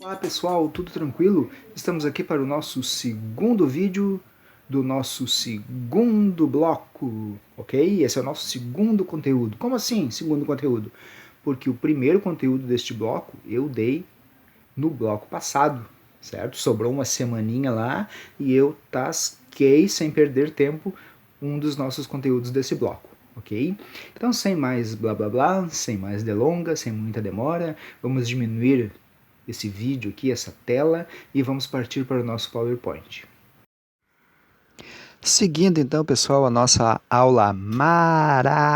Olá pessoal, tudo tranquilo? Estamos aqui para o nosso segundo vídeo do nosso segundo bloco, ok? Esse é o nosso segundo conteúdo. Como assim segundo conteúdo? Porque o primeiro conteúdo deste bloco eu dei no bloco passado, certo? Sobrou uma semaninha lá e eu tasquei sem perder tempo um dos nossos conteúdos desse bloco, ok? Então sem mais blá blá blá, sem mais delongas, sem muita demora, vamos diminuir esse vídeo aqui, essa tela, e vamos partir para o nosso PowerPoint. Seguindo então, pessoal, a nossa aula maravilhosa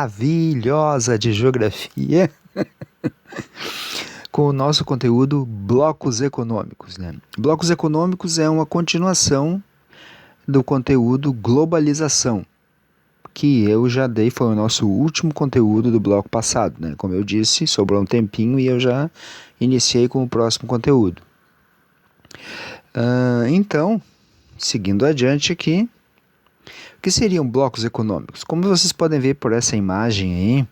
de geografia, com o nosso conteúdo Blocos Econômicos, né? Blocos Econômicos é uma continuação do conteúdo Globalização, que eu já dei, foi o nosso último conteúdo do bloco passado, né? Como eu disse, sobrou um tempinho e eu já iniciei com o próximo conteúdo. Então, seguindo adiante aqui, o que seriam blocos econômicos? Como vocês podem ver por essa imagem aí,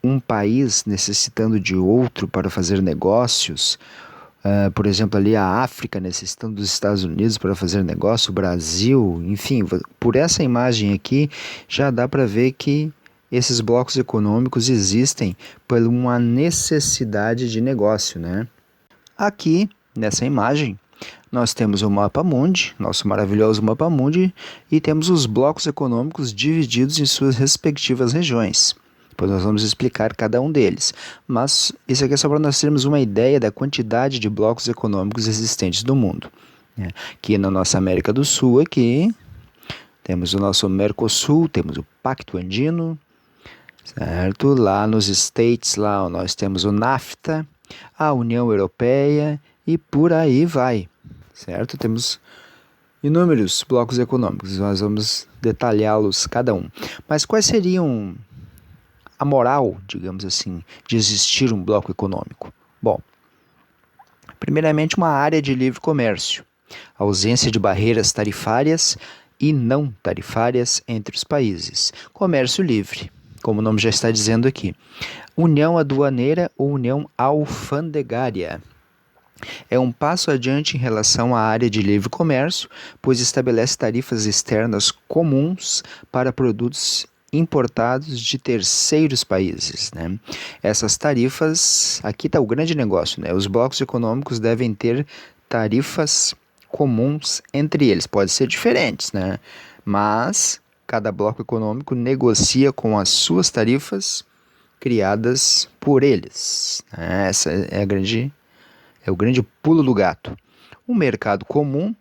um país necessitando de outro para fazer negócios, por exemplo, ali a África necessitando dos Estados Unidos para fazer negócio, o Brasil, enfim, por essa imagem aqui já dá para ver que esses blocos econômicos existem por uma necessidade de negócio, né? Aqui, nessa imagem, nós temos o Mapa Mundi, nosso maravilhoso Mapa Mundi, e temos os blocos econômicos divididos em suas respectivas regiões. Depois nós vamos explicar cada um deles. Mas isso aqui é só para nós termos uma ideia da quantidade de blocos econômicos existentes no mundo. Aqui na nossa América do Sul, aqui, temos o nosso Mercosul, temos o Pacto Andino, certo? Lá nos States, lá nós temos o NAFTA, a União Europeia e por aí vai, certo? Temos inúmeros blocos econômicos, nós vamos detalhá-los cada um. Mas quais seriam a moral, digamos assim, de existir um bloco econômico? Bom, primeiramente uma área de livre comércio, ausência de barreiras tarifárias e não tarifárias entre os países, comércio livre, como o nome já está dizendo aqui. União aduaneira ou união alfandegária. É um passo adiante em relação à área de livre comércio, pois estabelece tarifas externas comuns para produtos importados de terceiros países, né? Essas tarifas, aqui está o grande negócio, né? Os blocos econômicos devem ter tarifas comuns entre eles, podem ser diferentes, né? Mas cada bloco econômico negocia com as suas tarifas criadas por eles. Essa é o grande pulo do gato. O mercado comum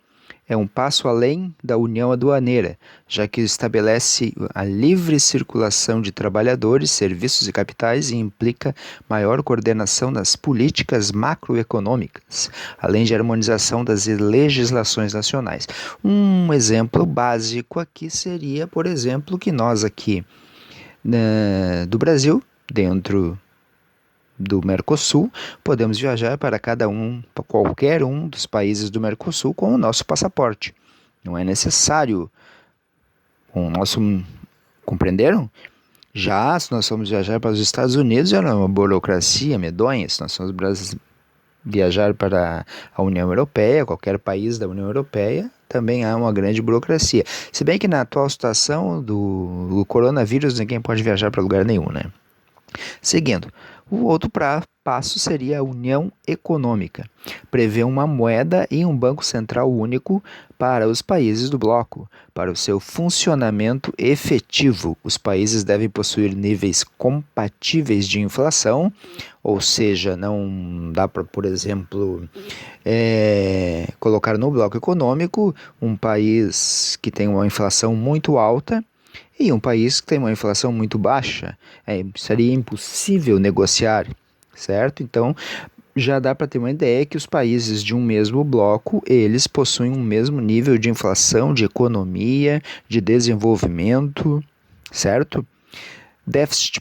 é um passo além da união aduaneira, já que estabelece a livre circulação de trabalhadores, serviços e capitais e implica maior coordenação das políticas macroeconômicas, além de harmonização das legislações nacionais. Um exemplo básico aqui seria, por exemplo, que nós aqui do Brasil, dentro do Mercosul, podemos viajar para qualquer um dos países do Mercosul com o nosso passaporte. Não é necessário compreenderam? Já se nós formos viajar para os Estados Unidos, é uma burocracia medonha. Se nós formos viajar para a União Europeia, qualquer país da União Europeia, também há uma grande burocracia. Se bem que na atual situação do coronavírus, ninguém pode viajar para lugar nenhum, né? Seguindo, o outro passo seria a união econômica. Prevê uma moeda e um banco central único para os países do bloco. Para o seu funcionamento efetivo, os países devem possuir níveis compatíveis de inflação, ou seja, não dá para, por exemplo, colocar no bloco econômico um país que tem uma inflação muito alta e um país que tem uma inflação muito baixa. Seria impossível negociar, certo? Então, já dá para ter uma ideia que os países de um mesmo bloco, eles possuem um mesmo nível de inflação, de economia, de desenvolvimento, certo? Déficit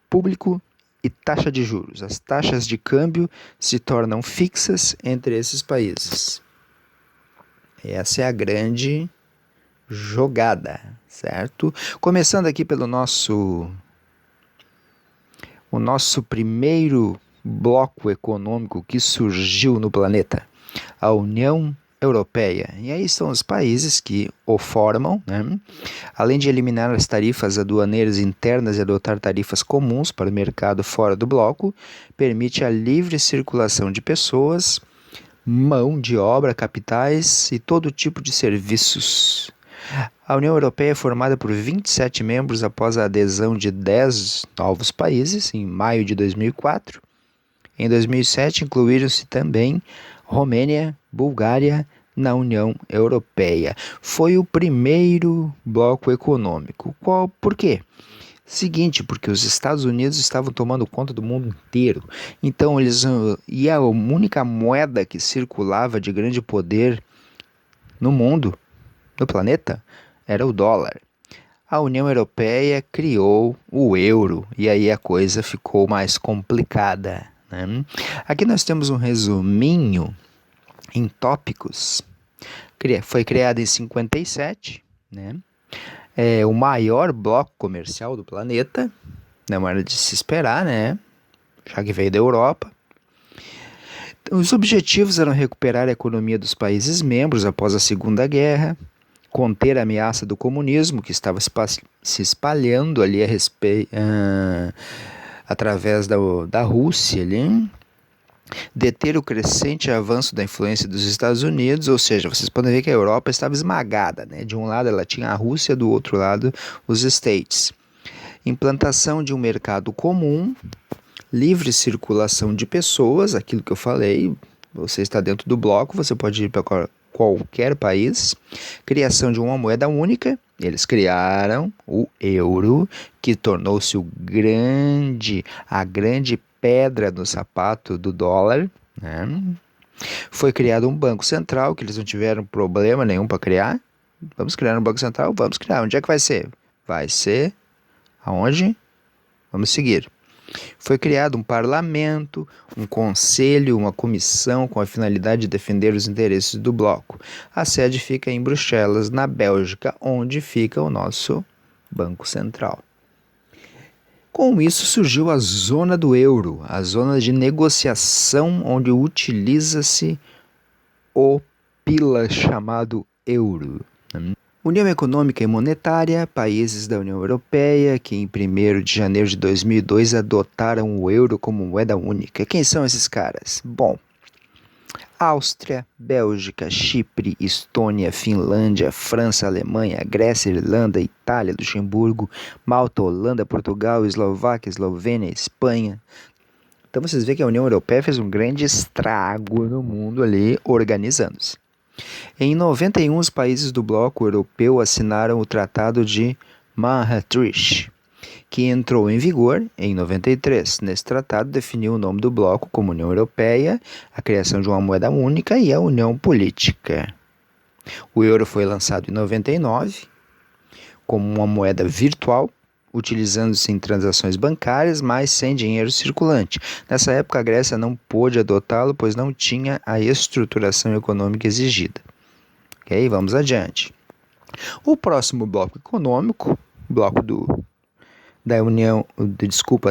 público e taxa de juros. As taxas de câmbio se tornam fixas entre esses países. Essa é a grande jogada, certo? Começando aqui pelo nosso o nosso primeiro bloco econômico que surgiu no planeta? A União Europeia. E aí estão os países que o formam, né? Além de eliminar as tarifas aduaneiras internas e adotar tarifas comuns para o mercado fora do bloco, permite a livre circulação de pessoas, mão de obra, capitais e todo tipo de serviços. A União Europeia é formada por 27 membros após a adesão de 10 novos países em maio de 2004. Em 2007, incluíram-se também Romênia, Bulgária na União Europeia. Foi o primeiro bloco econômico. Por quê? Seguinte, porque os Estados Unidos estavam tomando conta do mundo inteiro. Então, e a única moeda que circulava de grande poder no mundo, no planeta, era o dólar. A União Europeia criou o euro e aí a coisa ficou mais complicada, né? Aqui nós temos um resuminho em tópicos. Foi criado em 57, né? É o maior bloco comercial do planeta, não era de se esperar, né? Já que veio da Europa. Os objetivos eram recuperar a economia dos países membros após a Segunda Guerra, conter a ameaça do comunismo, que estava se espalhando ali através da Rússia, ali, deter o crescente avanço da influência dos Estados Unidos, ou seja, vocês podem ver que a Europa estava esmagada, né? De um lado ela tinha a Rússia, do outro lado os States. Implantação de um mercado comum, livre circulação de pessoas, aquilo que eu falei, você está dentro do bloco, você pode ir para qualquer país, criação de uma moeda única, eles criaram o euro, que tornou-se a grande pedra no sapato do dólar, né? Foi criado um banco central, que eles não tiveram problema nenhum para criar. Vamos criar um banco central? Vamos criar. Onde é que vai ser? Vai ser aonde? Vamos seguir. Foi criado um parlamento, um conselho, uma comissão com a finalidade de defender os interesses do bloco. A sede fica em Bruxelas, na Bélgica, onde fica o nosso Banco Central. Com isso surgiu a zona do euro, a zona de negociação onde utiliza-se o pila chamado euro. União Econômica e Monetária, países da União Europeia que em 1º de janeiro de 2002 adotaram o euro como moeda única. Quem são esses caras? Bom, Áustria, Bélgica, Chipre, Estônia, Finlândia, França, Alemanha, Grécia, Irlanda, Itália, Luxemburgo, Malta, Holanda, Portugal, Eslováquia, Eslovênia, Espanha. Então vocês veem que a União Europeia fez um grande estrago no mundo ali, organizando-se. Em 91, os países do bloco europeu assinaram o Tratado de Maastricht, que entrou em vigor em 93. Nesse tratado definiu o nome do bloco como União Europeia, a criação de uma moeda única e a união política. O euro foi lançado em 99 como uma moeda virtual, utilizando-se em transações bancárias, mas sem dinheiro circulante. Nessa época, a Grécia não pôde adotá-lo, pois não tinha a estruturação econômica exigida. Ok, vamos adiante. O próximo bloco econômico, bloco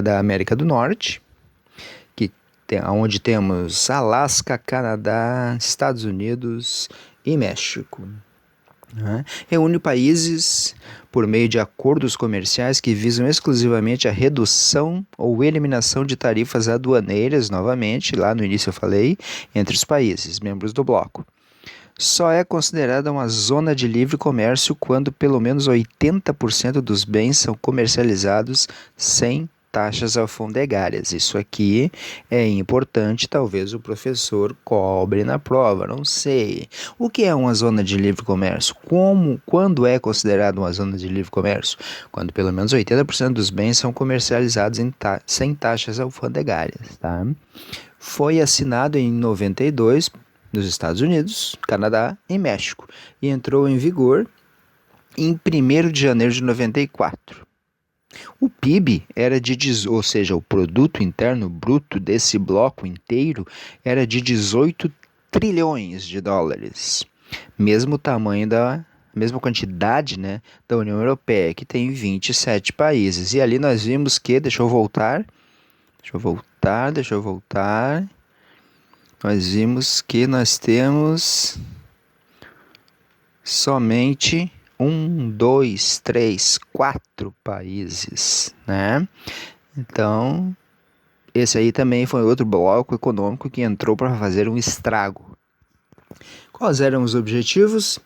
da América do Norte, onde temos Alasca, Canadá, Estados Unidos e México. Reúne países por meio de acordos comerciais que visam exclusivamente a redução ou eliminação de tarifas aduaneiras, novamente, lá no início eu falei, entre os países membros do bloco. Só é considerada uma zona de livre comércio quando pelo menos 80% dos bens são comercializados sem taxas alfandegárias. Isso aqui é importante, talvez o professor cobre na prova, não sei. O que é uma zona de livre comércio? Quando é considerado uma zona de livre comércio? Quando pelo menos 80% dos bens são comercializados sem taxas alfandegárias. Tá? Foi assinado em 92 nos Estados Unidos, Canadá e México e entrou em vigor em 1º de janeiro de 94. O PIB ou seja, o produto interno bruto desse bloco inteiro era de 18 trilhões de dólares. Mesmo tamanho mesma quantidade, né, da União Europeia, que tem 27 países. E ali nós vimos que, deixa eu voltar, Deixa eu voltar. Nós vimos que nós temos somente 1, 2, 3, 4 países, né? Então, esse aí também foi outro bloco econômico que entrou para fazer um estrago. Quais eram os objetivos?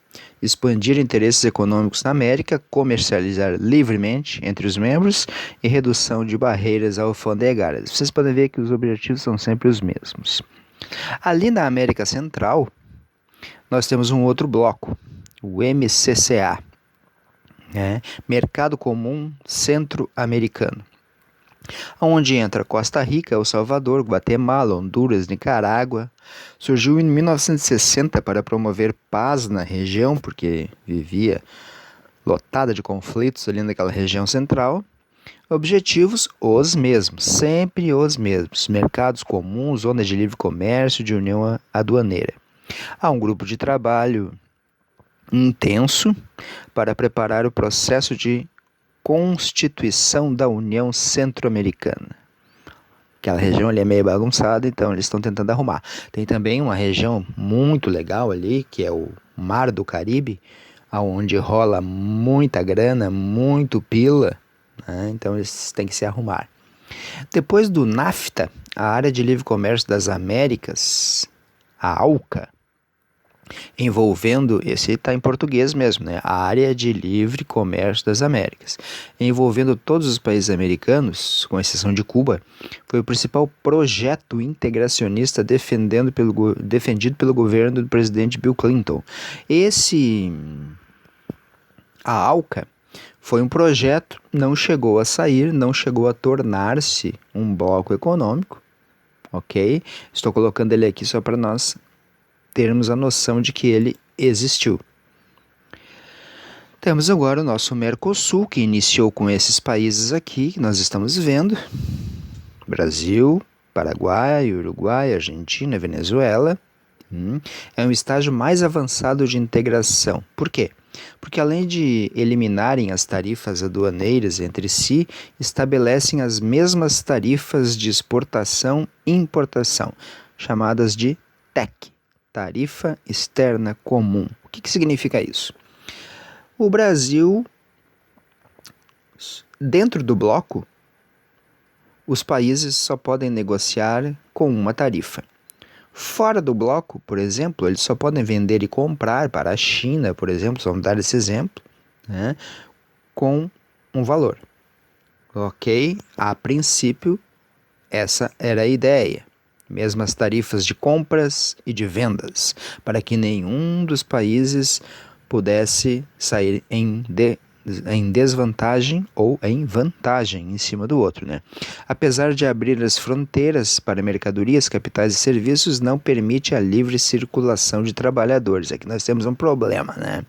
Expandir interesses econômicos na América, comercializar livremente entre os membros e redução de barreiras alfandegárias. Vocês podem ver que os objetivos são sempre os mesmos. Ali na América Central, nós temos um outro bloco, o MCCA, né? Mercado Comum Centro-Americano, onde entra Costa Rica, El Salvador, Guatemala, Honduras, Nicarágua. Surgiu em 1960 para promover paz na região, porque vivia lotada de conflitos ali naquela região central. Objetivos os mesmos, sempre os mesmos. Mercados comuns, zonas de livre comércio, de união aduaneira. Há um grupo de trabalho intenso para preparar o processo de constituição da União Centro-Americana. Aquela região ali é meio bagunçada, então eles estão tentando arrumar. Tem também uma região muito legal ali, que é o Mar do Caribe, onde rola muita grana, muito pila, né? Então eles têm que se arrumar. Depois do NAFTA, a Área de Livre Comércio das Américas, a ALCA, envolvendo, esse está em português mesmo, né? A Área de Livre Comércio das Américas, envolvendo todos os países americanos, com exceção de Cuba, foi o principal projeto integracionista defendido pelo governo do presidente Bill Clinton. A ALCA foi um projeto, não chegou a sair, não chegou a tornar-se um bloco econômico, ok? Estou colocando ele aqui só para nós termos a noção de que ele existiu. Temos agora o nosso Mercosul, que iniciou com esses países aqui, que nós estamos vendo. Brasil, Paraguai, Uruguai, Argentina, Venezuela. É um estágio mais avançado de integração. Por quê? Porque além de eliminarem as tarifas aduaneiras entre si, estabelecem as mesmas tarifas de exportação e importação, chamadas de TEC. Tarifa Externa Comum. O que significa isso? O Brasil, dentro do bloco, os países só podem negociar com uma tarifa. Fora do bloco, por exemplo, eles só podem vender e comprar para a China, por exemplo, vamos dar esse exemplo, né, com um valor. Ok? A princípio, essa era a ideia. Mesmas tarifas de compras e de vendas, para que nenhum dos países pudesse sair em desvantagem ou em vantagem em cima do outro, né? Apesar de abrir as fronteiras para mercadorias, capitais e serviços, não permite a livre circulação de trabalhadores. Aqui nós temos um problema, né?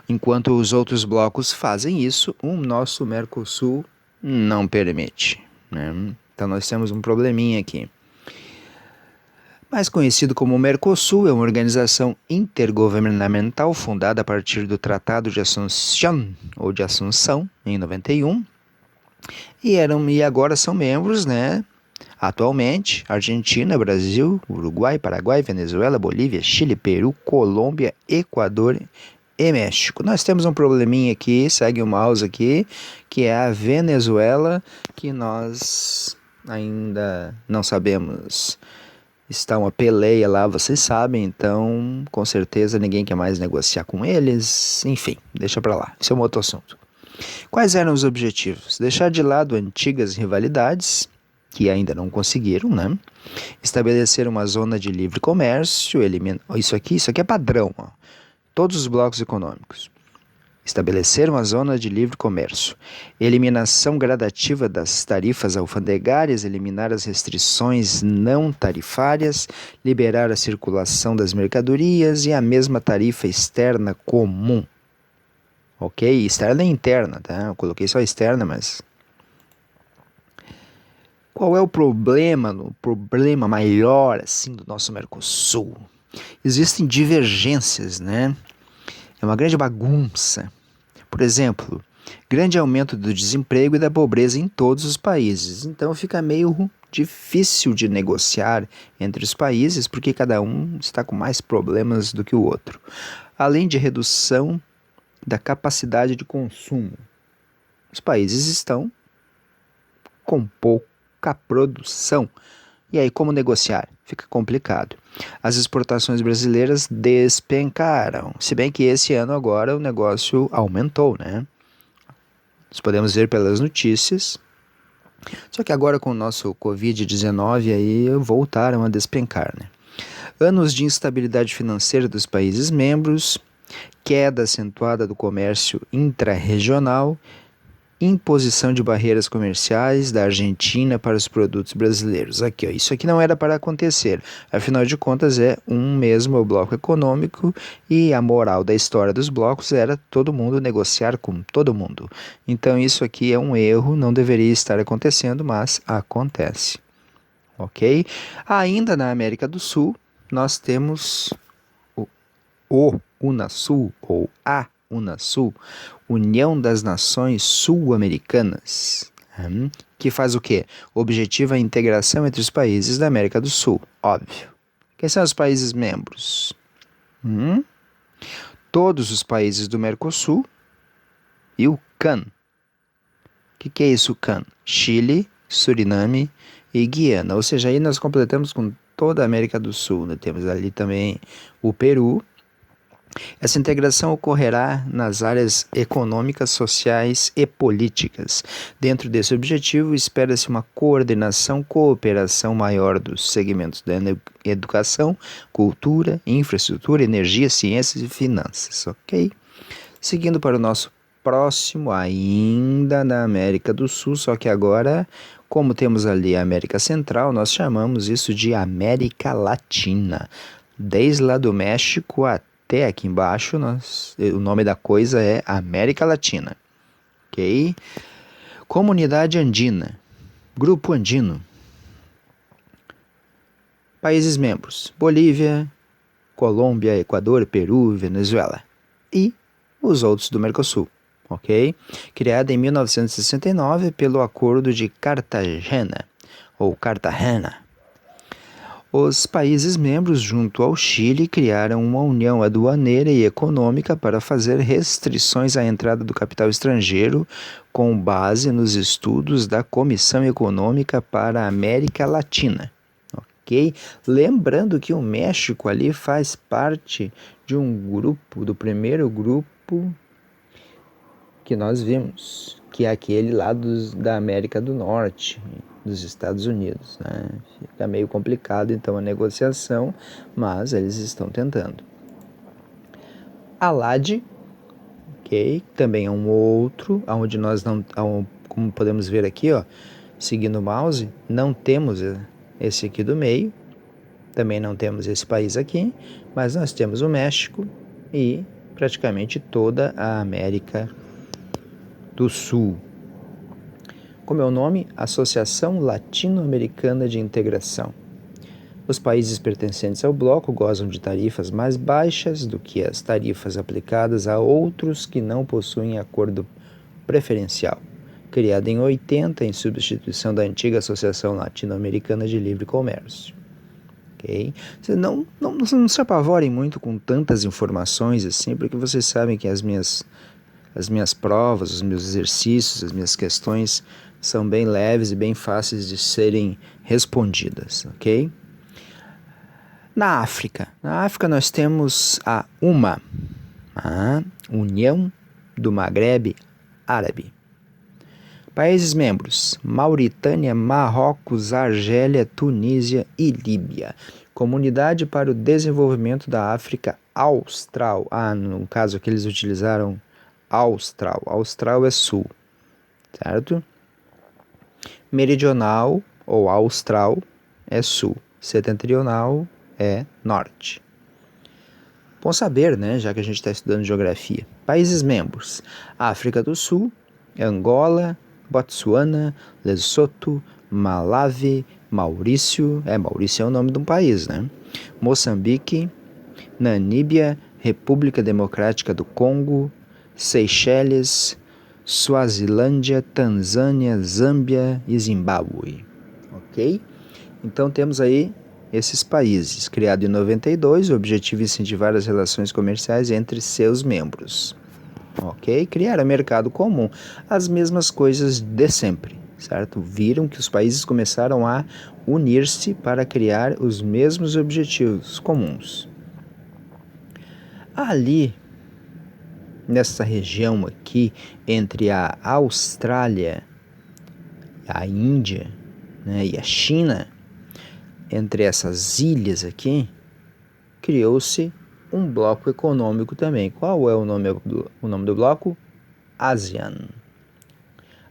Enquanto os outros blocos fazem isso, o nosso Mercosul não permite, né? Então nós temos um probleminha aqui. Mais conhecido como Mercosul, é uma organização intergovernamental fundada a partir do Tratado de Assunção, em 91, e agora são membros, né, atualmente, Argentina, Brasil, Uruguai, Paraguai, Venezuela, Bolívia, Chile, Peru, Colômbia, Equador e México. Nós temos um probleminha aqui, segue o mouse aqui, que é a Venezuela, que nós ainda não sabemos. Está uma peleia lá, vocês sabem, então com certeza ninguém quer mais negociar com eles. Enfim, deixa pra lá, isso é um outro assunto. Quais eram os objetivos? Deixar de lado antigas rivalidades, que ainda não conseguiram, né? Estabelecer uma zona de livre comércio, isso aqui é padrão, ó. Todos os blocos econômicos. Estabelecer uma zona de livre comércio, eliminação gradativa das tarifas alfandegárias, eliminar as restrições não tarifárias, liberar a circulação das mercadorias e a mesma tarifa externa comum. Ok? Externa e interna, tá? Eu coloquei só externa, mas... Qual é o problema maior, assim, do nosso Mercosul? Existem divergências, né? É uma grande bagunça. Por exemplo, grande aumento do desemprego e da pobreza em todos os países. Então fica meio difícil de negociar entre os países, porque cada um está com mais problemas do que o outro. Além de redução da capacidade de consumo. Os países estão com pouca produção. E aí, como negociar? Fica complicado. As exportações brasileiras despencaram. Se bem que esse ano agora o negócio aumentou, né? Nós podemos ver pelas notícias. Só que agora com o nosso Covid-19 aí voltaram a despencar, né? Anos de instabilidade financeira dos países membros, queda acentuada do comércio intra-regional, imposição de barreiras comerciais da Argentina para os produtos brasileiros. Aqui, ó, isso aqui não era para acontecer. Afinal de contas, é um mesmo bloco econômico e a moral da história dos blocos era todo mundo negociar com todo mundo. Então isso aqui é um erro, não deveria estar acontecendo, mas acontece. Ok? Ainda na América do Sul, nós temos o Unasul, ou a Unasul, União das Nações Sul-Americanas, que faz o quê? Objetiva a integração entre os países da América do Sul, óbvio. Quem são os países membros? Todos os países do Mercosul e o CAN. O que é isso, CAN? Chile, Suriname e Guiana. Ou seja, aí nós completamos com toda a América do Sul. Né? Temos ali também o Peru. Essa integração ocorrerá nas áreas econômicas, sociais e políticas. Dentro desse objetivo, espera-se uma cooperação maior dos segmentos da educação, cultura, infraestrutura, energia, ciências e finanças, ok? Seguindo para o nosso próximo, ainda na América do Sul, só que agora, como temos ali a América Central, nós chamamos isso de América Latina. Desde lá do México até aqui embaixo, o nome da coisa é América Latina. Ok? Comunidade Andina. Grupo Andino. Países membros. Bolívia, Colômbia, Equador, Peru, Venezuela. E os outros do Mercosul. Ok? Criada em 1969 pelo Acordo de Cartagena, ou Cartagena. Os países membros, junto ao Chile, criaram uma união aduaneira e econômica para fazer restrições à entrada do capital estrangeiro com base nos estudos da Comissão Econômica para a América Latina. Ok? Lembrando que o México ali faz parte de um grupo, do primeiro grupo que nós vimos, que é aquele lá da América do Norte, dos Estados Unidos, né? Fica meio complicado então a negociação, mas eles estão tentando. Alad, ok, também é um outro, onde nós não, como podemos ver aqui, ó, seguindo o mouse, não temos esse aqui do meio, também não temos esse país aqui, mas nós temos o México e praticamente toda a América do Sul. Como é o nome? Associação Latino-Americana de Integração. Os países pertencentes ao bloco gozam de tarifas mais baixas do que as tarifas aplicadas a outros que não possuem acordo preferencial, criada em 80 em substituição da antiga Associação Latino-Americana de Livre Comércio. Okay? Não se apavorem muito com tantas informações assim, porque vocês sabem que as minhas provas, os meus exercícios, as minhas questões são bem leves e bem fáceis de serem respondidas, ok? Na África nós temos a UMA, a União do Magrebe Árabe. Países membros: Mauritânia, Marrocos, Argélia, Tunísia e Líbia. Comunidade para o Desenvolvimento da África Austral. No caso aqui eles utilizaram Austral. Austral é sul, certo? Meridional ou austral é sul. Setentrional é norte. Bom saber, né? Já que a gente está estudando geografia. Países membros: África do Sul, Angola, Botsuana, Lesoto, Malawi, Maurício. Maurício é o nome de um país, né? Moçambique, Namíbia, República Democrática do Congo, Seychelles, Suazilândia, Tanzânia, Zâmbia e Zimbábue. ok? Então temos aí esses países. Criado em 92, o objetivo é incentivar as relações comerciais entre seus membros. Ok? Criaram mercado comum. As mesmas coisas de sempre, certo? Viram que os países começaram a unir-se para criar os mesmos objetivos comuns. Ali, nessa região aqui, entre a Austrália, a Índia, né, e a China, entre essas ilhas aqui, criou-se um bloco econômico também. Qual é o nome do bloco? ASEAN.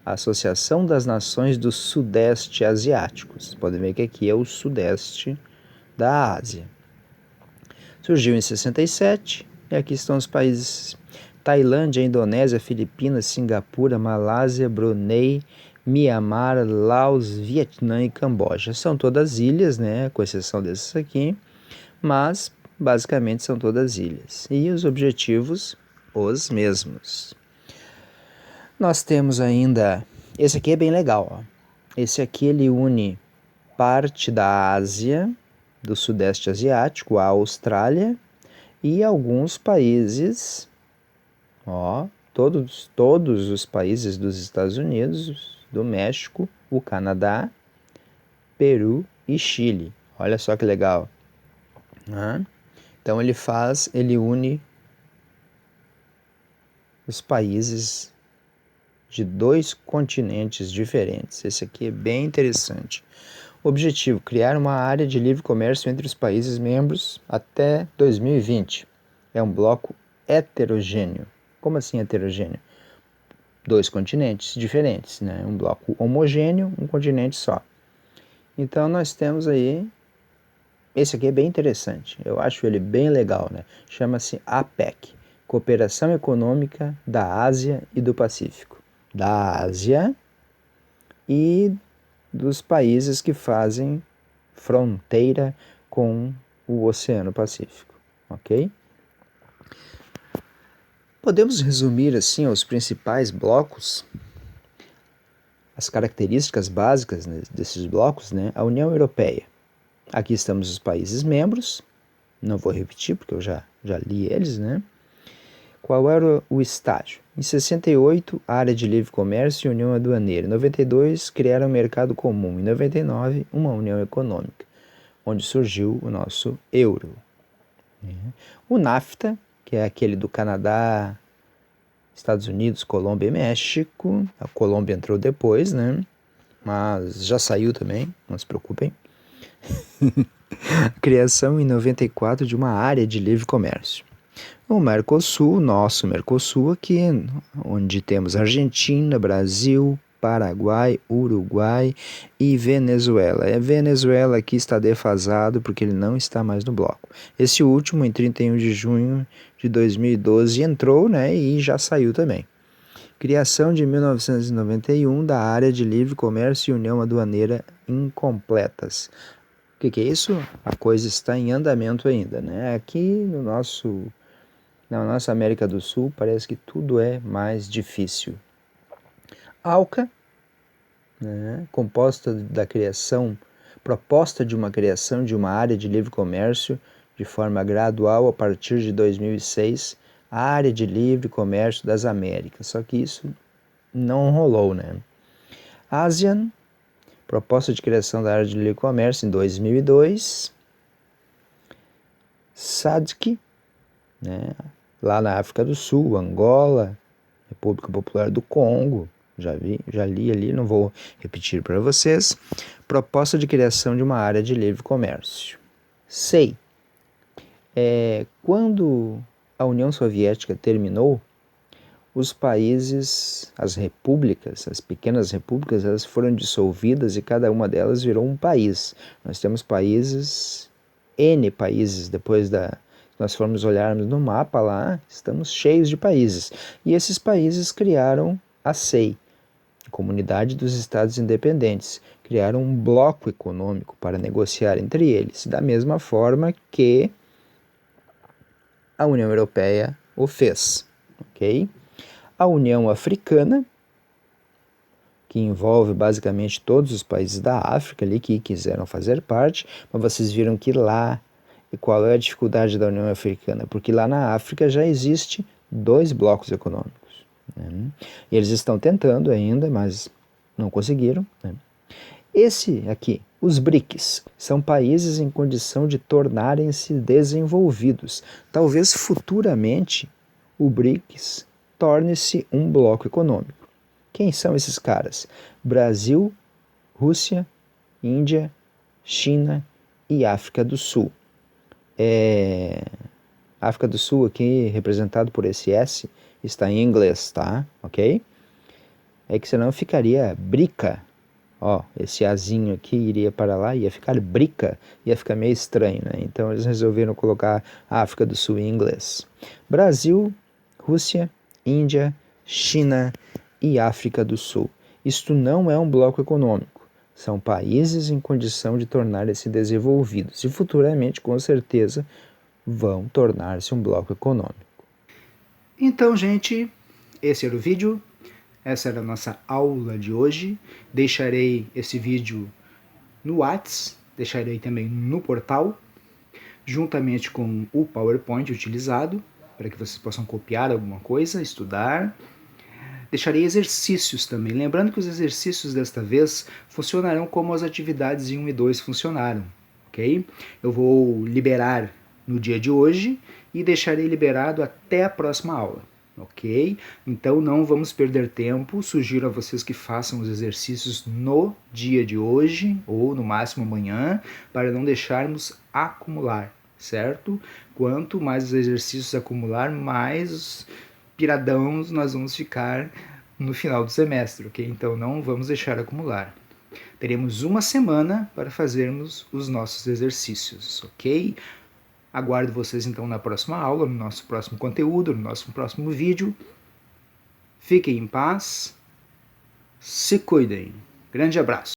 Associação das Nações do Sudeste Asiáticos. Vocês podem ver que aqui é o sudeste da Ásia. Surgiu em 67 e aqui estão os países: Tailândia, Indonésia, Filipinas, Singapura, Malásia, Brunei, Mianmar, Laos, Vietnã e Camboja. São todas ilhas, né, com exceção desses aqui, mas basicamente são todas ilhas. E os objetivos, os mesmos. Nós temos ainda, esse aqui é bem legal, ó. Esse aqui ele une parte da Ásia, do Sudeste Asiático, a Austrália e alguns países, ó, todos os países dos Estados Unidos, do México, o Canadá, Peru e Chile. Olha só que legal. Então ele une os países de 2 continentes diferentes. Esse aqui é bem interessante. Objetivo: criar uma área de livre comércio entre os países membros até 2020. É um bloco heterogêneo. Como assim heterogêneo? 2 continentes diferentes, né? Um bloco homogêneo, um continente só. Então nós temos aí, esse aqui é bem interessante, eu acho ele bem legal, né? Chama-se APEC, Cooperação Econômica da Ásia e do Pacífico. Da Ásia e dos países que fazem fronteira com o Oceano Pacífico, ok? Podemos resumir assim os principais blocos, as características básicas, né, desses blocos, né? A União Europeia. Aqui estamos os países membros, não vou repetir porque eu já li eles, né? Qual era o estágio? Em 68, área de livre comércio e união aduaneira. Em 92, criaram um mercado comum. Em 99, uma união econômica, onde surgiu o nosso euro. O NAFTA, que é aquele do Canadá, Estados Unidos, Colômbia e México. A Colômbia entrou depois, né? Mas já saiu também, não se preocupem. Criação em 94 de uma área de livre comércio. O Mercosul, nosso Mercosul aqui, onde temos Argentina, Brasil, Paraguai, Uruguai e Venezuela. Venezuela aqui está defasado porque ele não está mais no bloco. Esse último, em 31 de junho de 2012, entrou, né, e já saiu também. Criação de 1991 da área de livre comércio e união aduaneira incompletas. O que é isso? A coisa está em andamento ainda, né? Aqui na nossa América do Sul parece que tudo é mais difícil. ALCA, né, proposta de uma criação de uma área de livre comércio de forma gradual a partir de 2006, a área de livre comércio das Américas. Só que isso não rolou, né? ASEAN, proposta de criação da área de livre comércio em 2002. SADC, né, lá na África do Sul, Angola, República Popular do Congo, já li ali, não vou repetir para vocês. Proposta de criação de uma área de livre comércio. SEI. Quando a União Soviética terminou, os países, as repúblicas, as pequenas repúblicas, elas foram dissolvidas e cada uma delas virou um país. Nós temos países, N países, depois nós formos olharmos no mapa lá, estamos cheios de países. E esses países criaram a SEI, Comunidade dos Estados Independentes. Criaram um bloco econômico para negociar entre eles, da mesma forma que a União Europeia o fez, ok? A União Africana, que envolve basicamente todos os países da África ali que quiseram fazer parte, mas vocês viram que lá, e qual é a dificuldade da União Africana? Porque lá na África já existe 2 blocos econômicos, né? E eles estão tentando ainda, mas não conseguiram, né? Esse aqui, os BRICS, são países em condição de tornarem-se desenvolvidos. Talvez futuramente o BRICS torne-se um bloco econômico. Quem são esses caras? Brasil, Rússia, Índia, China e África do Sul. África do Sul aqui, representado por esse S, está em inglês, tá? Ok? É que senão ficaria BRICA. Ó, esse Azinho aqui iria para lá, ia ficar BRICA, ia ficar meio estranho, né? Então eles resolveram colocar África do Sul em inglês. Brasil, Rússia, Índia, China e África do Sul. Isto não é um bloco econômico. São países em condição de tornarem-se desenvolvidos e futuramente, com certeza, vão tornar-se um bloco econômico. Então, gente, esse era o vídeo. Essa era a nossa aula de hoje. Deixarei esse vídeo no WhatsApp, deixarei também no portal, juntamente com o PowerPoint utilizado, para que vocês possam copiar alguma coisa, estudar. Deixarei exercícios também, lembrando que os exercícios desta vez funcionarão como as atividades 1 e 2 funcionaram, ok? Eu vou liberar no dia de hoje e deixarei liberado até a próxima aula. Ok? Então não vamos perder tempo, sugiro a vocês que façam os exercícios no dia de hoje ou no máximo amanhã, para não deixarmos acumular, certo? Quanto mais os exercícios acumular, mais piradãos nós vamos ficar no final do semestre, ok? Então não vamos deixar acumular. Teremos uma semana para fazermos os nossos exercícios, ok? Aguardo vocês então na próxima aula, no nosso próximo conteúdo, no nosso próximo vídeo. Fiquem em paz, se cuidem. Grande abraço.